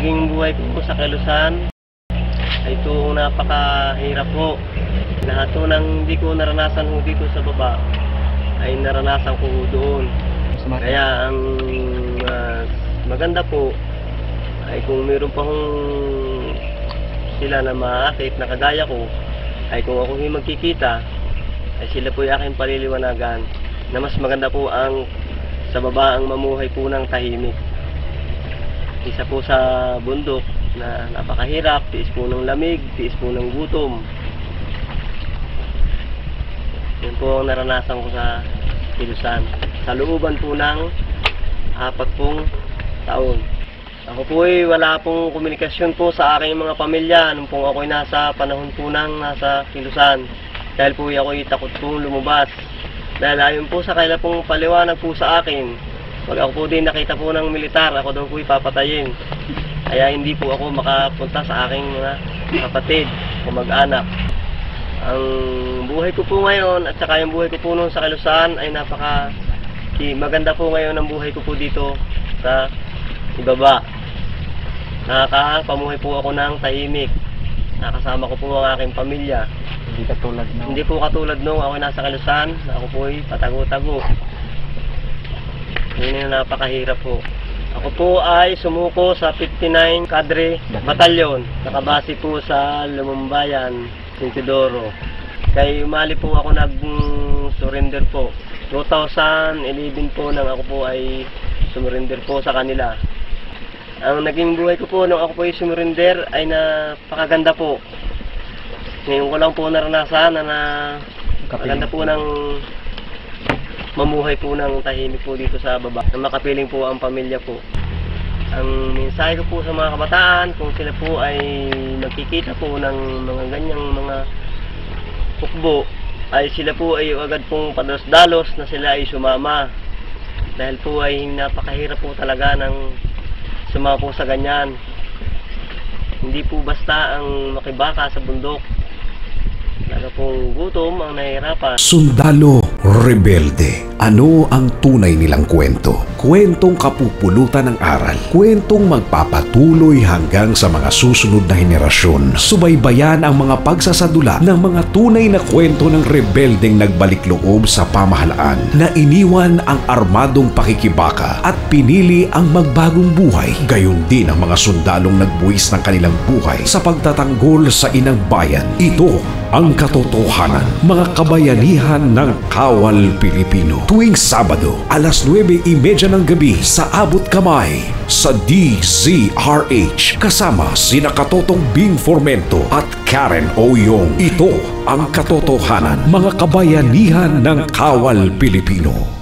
naging buhay ko po sa Quezon ay ito napakahirap po. Lahat po ng hindi ko naranasan po dito sa baba ay naranasan ko doon. Kaya ang maganda po ay kung mayroon pa hong sila na maakit na kagaya ko, ay kung ako yung magkikita, ay sila po yung aking paliliwanagan na mas maganda po ang sa baba ang mamuhay po ng tahimik. Isa po sa bundok na napakahirap, tiis po ng lamig, tiis po ng gutom. Yun po ang naranasan ko sa Quezon. Sa looban po ng 4 taon. Ako po ay wala pong komunikasyon po sa aking mga pamilya nung po ako'y nasa panahon po ng nasa Quezon. Dahil po ako'y takot pong lumabas. Dahil ayon po sa kaila pong paliwanag po sa akin, pag ako po din nakita po ng militar, ako daw po ipapatayin. Kaya hindi po ako makapunta sa aking mga kapatid o mag-anak. Ang buhay ko po ngayon at saka yung buhay ko po noon sa Quezon ay maganda po ngayon ang buhay ko po dito sa ibaba. Nakakapamuhay po ako ng tahimik. Nakasama ko po ang aking pamilya. Hindi po katulad nung ako nasa Quezon, ako po ay patago-tago. Yun yung napakahirap po. Ako po ay sumuko sa 59 Cadre Batalyon. Nakabase po sa Lumumbayan, Sintidoro. Kaya umali po ako nag-surrender po. 2011 po nang ako po ay surrender po sa kanila. Ang naging buhay ko po nung ako po ay surrender ay napakaganda po. Ngayon ko lang po naranasan na maganda po ng mamuhay po ng tahimik po dito sa baba. Na makapiling po ang pamilya po. Ang mensahe ko po sa mga kabataan, kung sila po ay magkikita po ng mga ganyang mga hukbo, ay sila po ay agad pong padalos-dalos na sila ay sumama. Dahil po ay napakahirap po talaga ng sumama po sa ganyan. Hindi po basta ang makibaka sa bundok. Talaga pong gutom ang nahihirapan. Sundalo rebelde. Ano ang tunay nilang kwento? Kwentong kapupulutan ng aral. Kwentong magpapatuloy hanggang sa mga susunod na henerasyon. Subaybayan ang mga pagsasadula ng mga tunay na kwento ng rebeldeng nagbalik loob sa pamahalaan na iniwan ang armadong pakikibaka at pinili ang magbagong buhay. Gayon din ang mga sundalong nagbuwis ng kanilang buhay sa pagtatanggol sa inang bayan. Ito ang katotohanan, mga kabayanihan ng Kawal Pilipino. Tuwing Sabado, alas 9:30 ng gabi sa Abot Kamay sa DZRH. Kasama sina Katotong Bing Formento at Karen Oyong. Ito ang katotohanan, mga kabayanihan ng Kawal Pilipino.